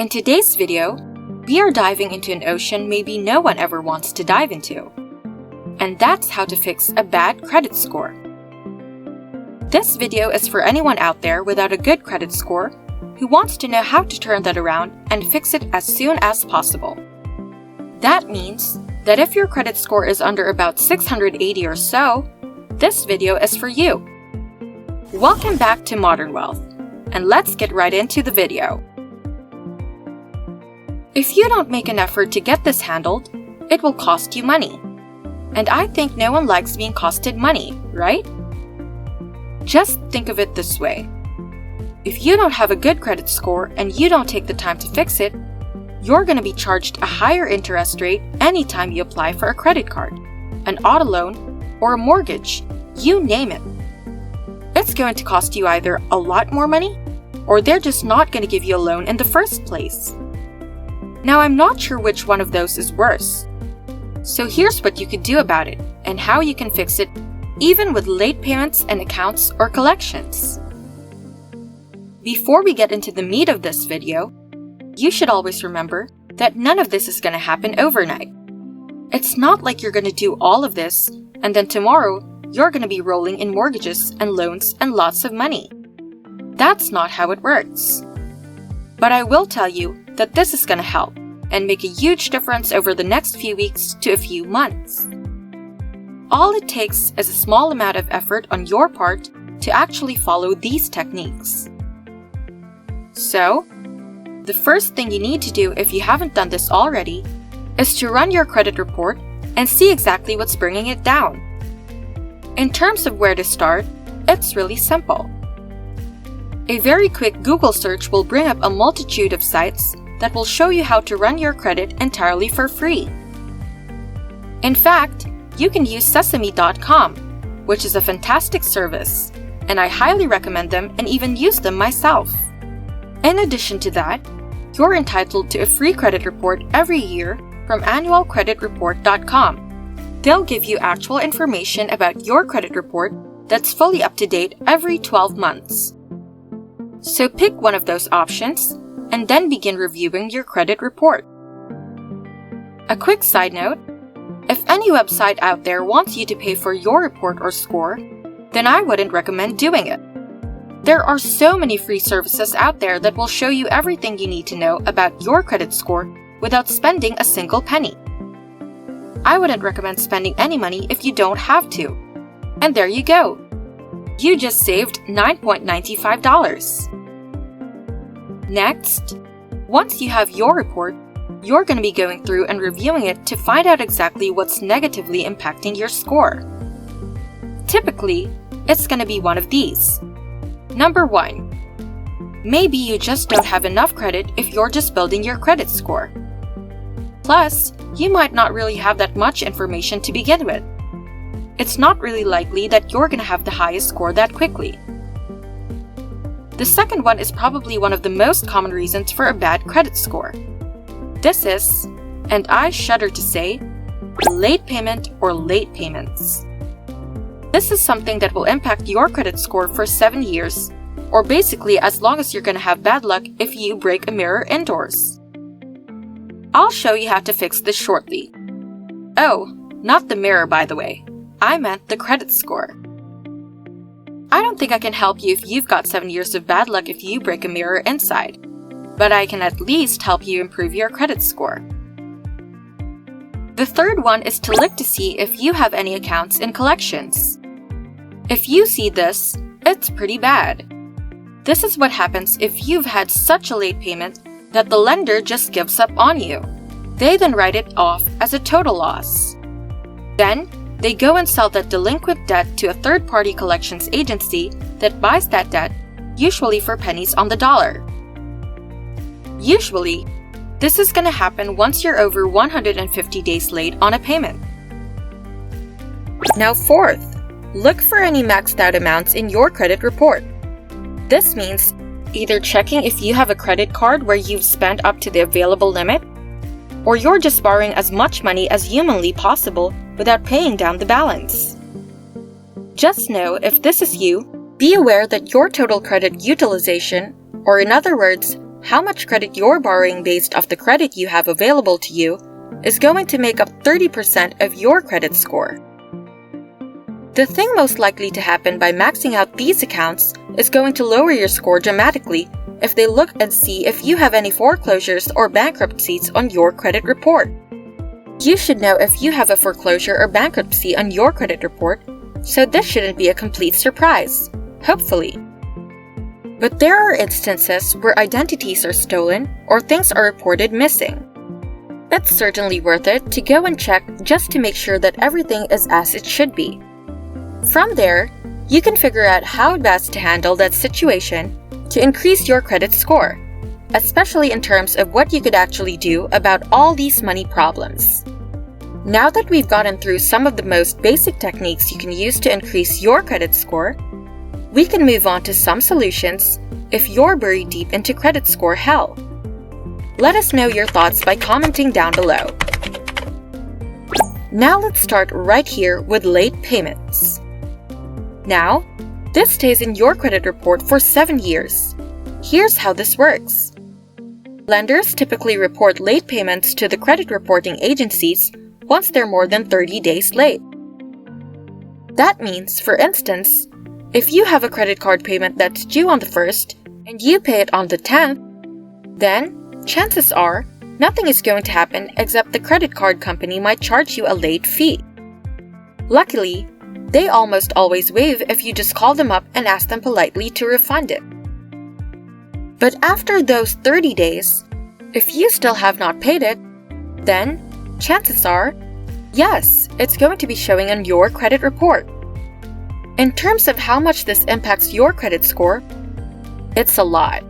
In today's video, we are diving into an ocean maybe no one ever wants to dive into. And that's how to fix a bad credit score. This video is for anyone out there without a good credit score who wants to know how to turn that around and fix it as soon as possible. That means that if your credit score is under about 680 or so, this video is for you. Welcome back to Modern Wealth, and let's get right into the video. If you don't make an effort to get this handled, it will cost you money. And I think no one likes being costed money, right? Just think of it this way. If you don't have a good credit score and you don't take the time to fix it, you're going to be charged a higher interest rate anytime you apply for a credit card, an auto loan, or a mortgage, you name it. It's going to cost you either a lot more money, or they're just not going to give you a loan in the first place. Now, I'm not sure which one of those is worse. So here's what you could do about it, and how you can fix it even with late payments and accounts or collections. Before we get into the meat of this video, you should always remember that none of this is going to happen overnight. It's not like you're going to do all of this, and then tomorrow you're going to be rolling in mortgages and loans and lots of money. That's not how it works. But I will tell you that this is going to help and make a huge difference over the next few weeks to a few months. All it takes is a small amount of effort on your part to actually follow these techniques. So, the first thing you need to do if you haven't done this already is to run your credit report and see exactly what's bringing it down. In terms of where to start, it's really simple. A very quick Google search will bring up a multitude of sites that will show you how to run your credit entirely for free. In fact, you can use Sesame.com, which is a fantastic service, and I highly recommend them and even use them myself. In addition to that, you're entitled to a free credit report every year from annualcreditreport.com. They'll give you actual information about your credit report that's fully up to date every 12 months. So pick one of those options and then begin reviewing your credit report. A quick side note, if any website out there wants you to pay for your report or score, then I wouldn't recommend doing it. There are so many free services out there that will show you everything you need to know about your credit score without spending a single penny. I wouldn't recommend spending any money if you don't have to. And there you go. You just saved $9.95. Next, once you have your report, you're going to be going through and reviewing it to find out exactly what's negatively impacting your score. Typically, it's going to be one of these. Number 1. Maybe you just don't have enough credit if you're just building your credit score. Plus, you might not really have that much information to begin with. It's not really likely that you're going to have the highest score that quickly. The second one is probably one of the most common reasons for a bad credit score. This is, and I shudder to say, late payment or late payments. This is something that will impact your credit score for 7 years, or basically as long as you're going to have bad luck if you break a mirror indoors. I'll show you how to fix this shortly. Oh, not the mirror, by the way. I meant the credit score. I don't think I can help you if you've got 7 years of bad luck if you break a mirror inside, but I can at least help you improve your credit score. The third one is to look to see if you have any accounts in collections. If you see this, it's pretty bad. This is what happens if you've had such a late payment that the lender just gives up on you. They then write it off as a total loss. Then, they go and sell that delinquent debt to a third-party collections agency that buys that debt, usually for pennies on the dollar. Usually, this is going to happen once you're over 150 days late on a payment. Now fourth, look for any maxed out amounts in your credit report. This means either checking if you have a credit card where you've spent up to the available limit, or you're just borrowing as much money as humanly possible without paying down the balance. Just know if this is you, be aware that your total credit utilization, or in other words, how much credit you're borrowing based off the credit you have available to you is going to make up 30% of your credit score. The thing most likely to happen by maxing out these accounts is going to lower your score dramatically if they look and see if you have any foreclosures or bankruptcies on your credit report. You should know if you have a foreclosure or bankruptcy on your credit report, so this shouldn't be a complete surprise, hopefully. But there are instances where identities are stolen or things are reported missing. It's certainly worth it to go and check just to make sure that everything is as it should be. From there, you can figure out how best to handle that situation to increase your credit score, especially in terms of what you could actually do about all these money problems. Now that we've gotten through some of the most basic techniques you can use to increase your credit score, we can move on to some solutions if you're buried deep into credit score hell. Let us know your thoughts by commenting down below. Now let's start right here with late payments. Now, this stays in your credit report for 7 years. Here's how this works. Lenders typically report late payments to the credit reporting agencies once they're more than 30 days late. That means, for instance, if you have a credit card payment that's due on the 1st and you pay it on the 10th, then chances are nothing is going to happen except the credit card company might charge you a late fee. Luckily, they almost always waive if you just call them up and ask them politely to refund it. But after those 30 days, if you still have not paid it, then chances are, yes, it's going to be showing on your credit report. In terms of how much this impacts your credit score, it's a lot.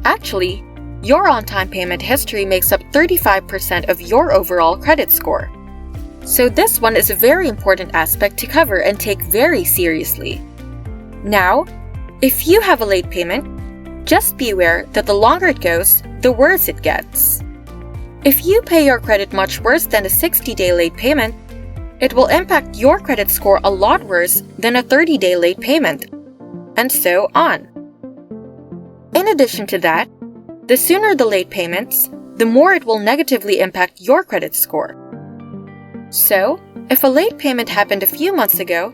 Actually, your on-time payment history makes up 35% of your overall credit score. So this one is a very important aspect to cover and take very seriously. Now, if you have a late payment, just be aware that the longer it goes, the worse it gets. If you pay your credit much worse than a 60-day late payment, it will impact your credit score a lot worse than a 30-day late payment, and so on. In addition to that, the sooner the late payments, the more it will negatively impact your credit score. So, if a late payment happened a few months ago,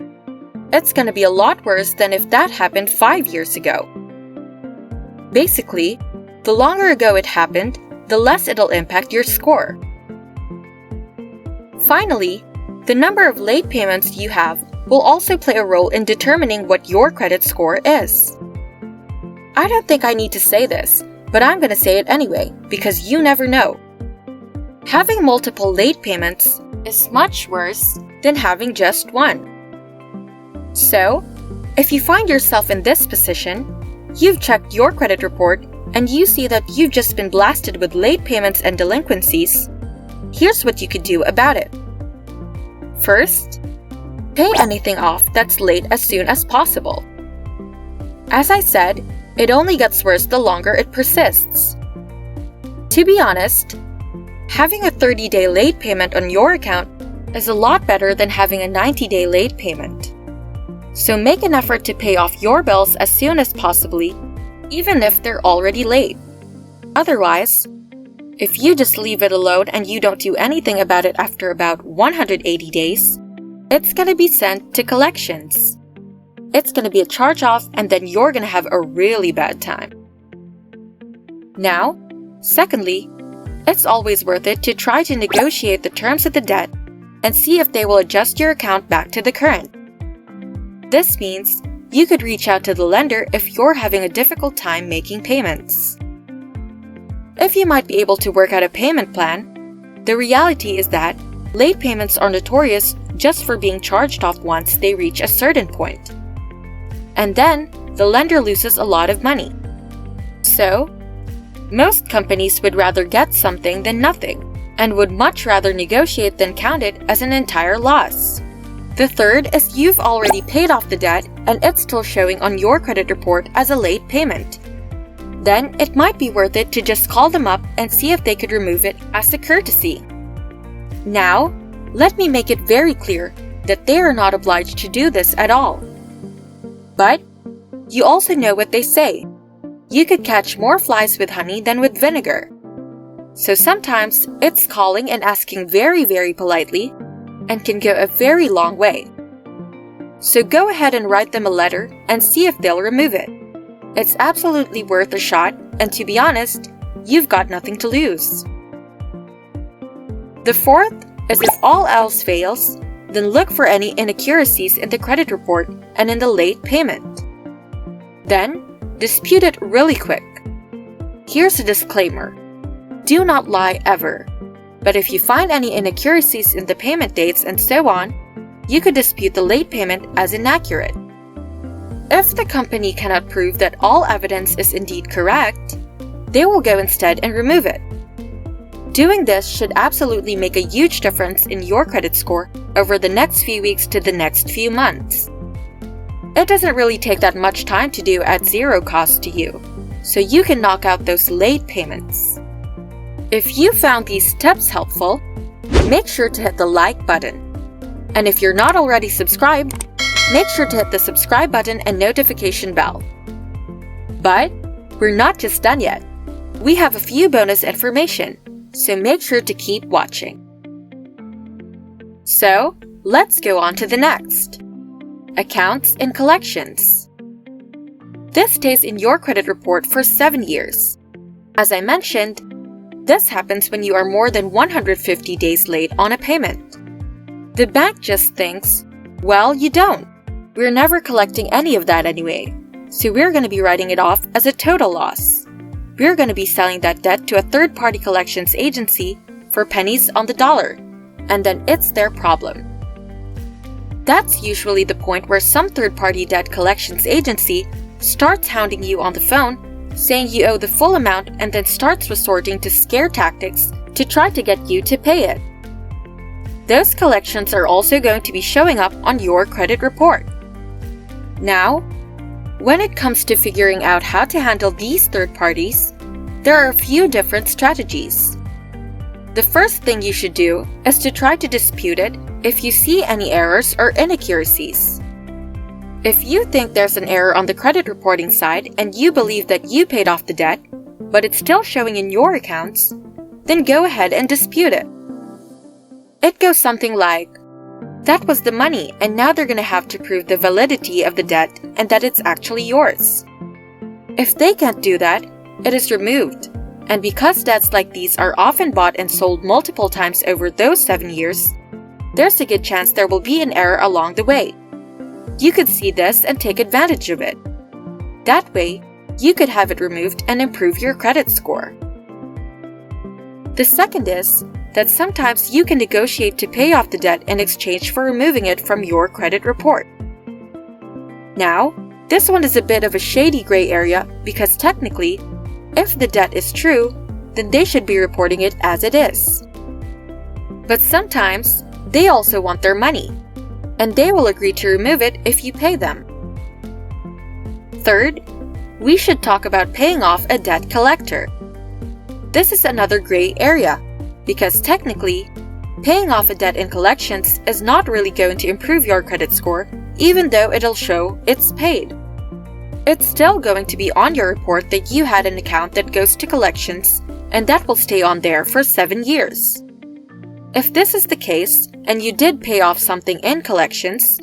it's going to be a lot worse than if that happened 5 years ago. Basically, the longer ago it happened, the less it'll impact your score. Finally, the number of late payments you have will also play a role in determining what your credit score is. I don't think I need to say this, but I'm going to say it anyway, because you never know. Having multiple late payments is much worse than having just one. So, if you find yourself in this position, you've checked your credit report and you see that you've just been blasted with late payments and delinquencies, here's what you could do about it. First, pay anything off that's late as soon as possible. As I said, it only gets worse the longer it persists. To be honest, having a 30-day late payment on your account is a lot better than having a 90-day late payment. So make an effort to pay off your bills as soon as possible, even if they're already late. Otherwise, if you just leave it alone and you don't do anything about it after about 180 days, it's going to be sent to collections. It's going to be a charge-off and then you're going to have a really bad time. Now, secondly, it's always worth it to try to negotiate the terms of the debt and see if they will adjust your account back to the current. This means you could reach out to the lender if you're having a difficult time making payments. If you might be able to work out a payment plan, the reality is that late payments are notorious just for being charged off once they reach a certain point. And then, the lender loses a lot of money. So, most companies would rather get something than nothing, and would much rather negotiate than count it as an entire loss. The third is you've already paid off the debt and it's still showing on your credit report as a late payment. Then it might be worth it to just call them up and see if they could remove it as a courtesy. Now, let me make it very clear that they are not obliged to do this at all. But you also know what they say. you could catch more flies with honey than with vinegar. So sometimes it's calling and asking very, very politely and can go a very long way. So go ahead and write them a letter and see if they'll remove it. It's absolutely worth a shot, and to be honest, you've got nothing to lose. The fourth is if all else fails, then look for any inaccuracies in the credit report and in the late payment. Then, dispute it really quick. Here's a disclaimer. Do not lie ever. But if you find any inaccuracies in the payment dates and so on, you could dispute the late payment as inaccurate. If the company cannot prove that all evidence is indeed correct, they will go instead and remove it. Doing this should absolutely make a huge difference in your credit score over the next few weeks to the next few months. It doesn't really take that much time to do at zero cost to you, so you can knock out those late payments. If you found these tips helpful, make sure to hit the like button. And if you're not already subscribed, make sure to hit the subscribe button and notification bell. But we're not just done yet. We have a few bonus information, so make sure to keep watching. So, let's go on to the next. Accounts and collections. This stays in your credit report for 7 years. As I mentioned, this happens when you are more than 150 days late on a payment. The bank just thinks, well, you don't. We're never collecting any of that anyway, so we're going to be writing it off as a total loss. We're going to be selling that debt to a third-party collections agency for pennies on the dollar, and then it's their problem. That's usually the point where some third-party debt collections agency starts hounding you on the phone, saying you owe the full amount, and then starts resorting to scare tactics to try to get you to pay it. Those collections are also going to be showing up on your credit report. Now, when it comes to figuring out how to handle these third parties, there are a few different strategies. The first thing you should do is to try to dispute it if you see any errors or inaccuracies. If you think there's an error on the credit reporting side and you believe that you paid off the debt, but it's still showing in your accounts, then go ahead and dispute it. It goes something like, that was the money and now they're going to have to prove the validity of the debt and that it's actually yours. If they can't do that, it is removed. And because debts like these are often bought and sold multiple times over those 7 years, there's a good chance there will be an error along the way. You could see this and take advantage of it. That way, you could have it removed and improve your credit score. The second is that sometimes you can negotiate to pay off the debt in exchange for removing it from your credit report. Now, this one is a bit of a shady gray area because technically, if the debt is true, then they should be reporting it as it is. But sometimes, they also want their money, and they will agree to remove it if you pay them. Third, we should talk about paying off a debt collector. This is another gray area, because technically, paying off a debt in collections is not really going to improve your credit score, even though it'll show it's paid. It's still going to be on your report that you had an account that goes to collections, and that will stay on there for 7 years. If this is the case, and you did pay off something in collections,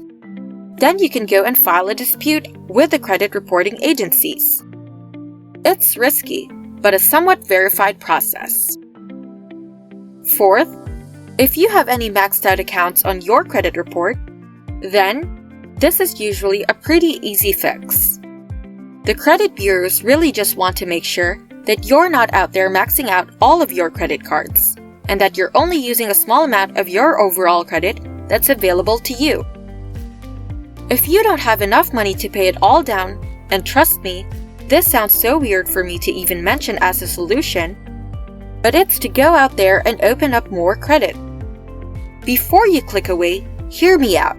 then you can go and file a dispute with the credit reporting agencies. It's risky, but a somewhat verified process. Fourth, if you have any maxed out accounts on your credit report, then this is usually a pretty easy fix. The credit bureaus really just want to make sure that you're not out there maxing out all of your credit cards, and that you're only using a small amount of your overall credit that's available to you. If you don't have enough money to pay it all down, and trust me, this sounds so weird for me to even mention as a solution, but it's to go out there and open up more credit. Before you click away, hear me out.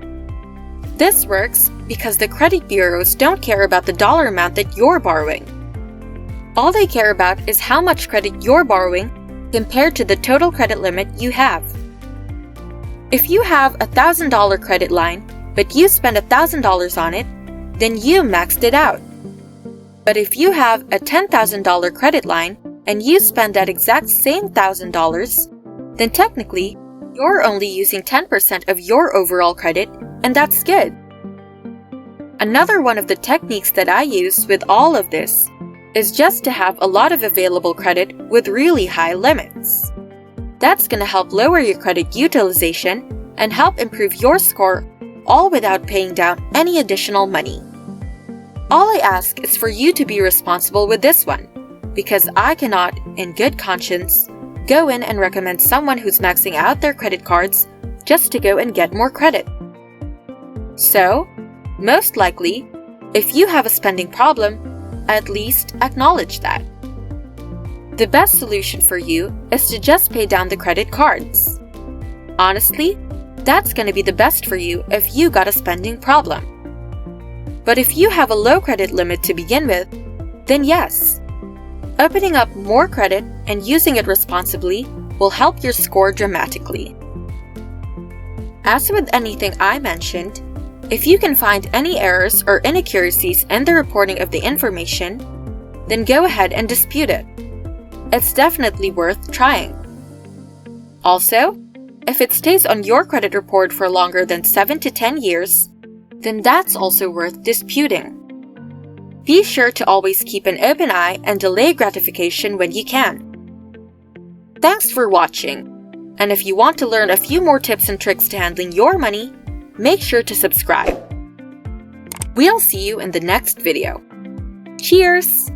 This works because the credit bureaus don't care about the dollar amount that you're borrowing. All they care about is how much credit you're borrowing compared to the total credit limit you have. If you have a $1,000 credit line, but you spend $1,000 on it, then you maxed it out. But if you have a $10,000 credit line and you spend that exact same $1,000, then technically, you're only using 10% of your overall credit, and that's good. Another one of the techniques that I use with all of this is just to have a lot of available credit with really high limits. That's going to help lower your credit utilization and help improve your score, all without paying down any additional money. All I ask is for you to be responsible with this one, because I cannot, in good conscience, go in and recommend someone who's maxing out their credit cards just to go and get more credit. So, most likely, if you have a spending problem, at least acknowledge that. The best solution for you is to just pay down the credit cards. Honestly, that's going to be the best for you if you got a spending problem. But if you have a low credit limit to begin with, then yes, opening up more credit and using it responsibly will help your score dramatically. As with anything I mentioned, if you can find any errors or inaccuracies in the reporting of the information, then go ahead and dispute it. It's definitely worth trying. Also, if it stays on your credit report for longer than 7 to 10 years, then that's also worth disputing. Be sure to always keep an open eye and delay gratification when you can. Thanks for watching, and if you want to learn a few more tips and tricks to handling your money, make sure to subscribe. We'll see you in the next video. Cheers!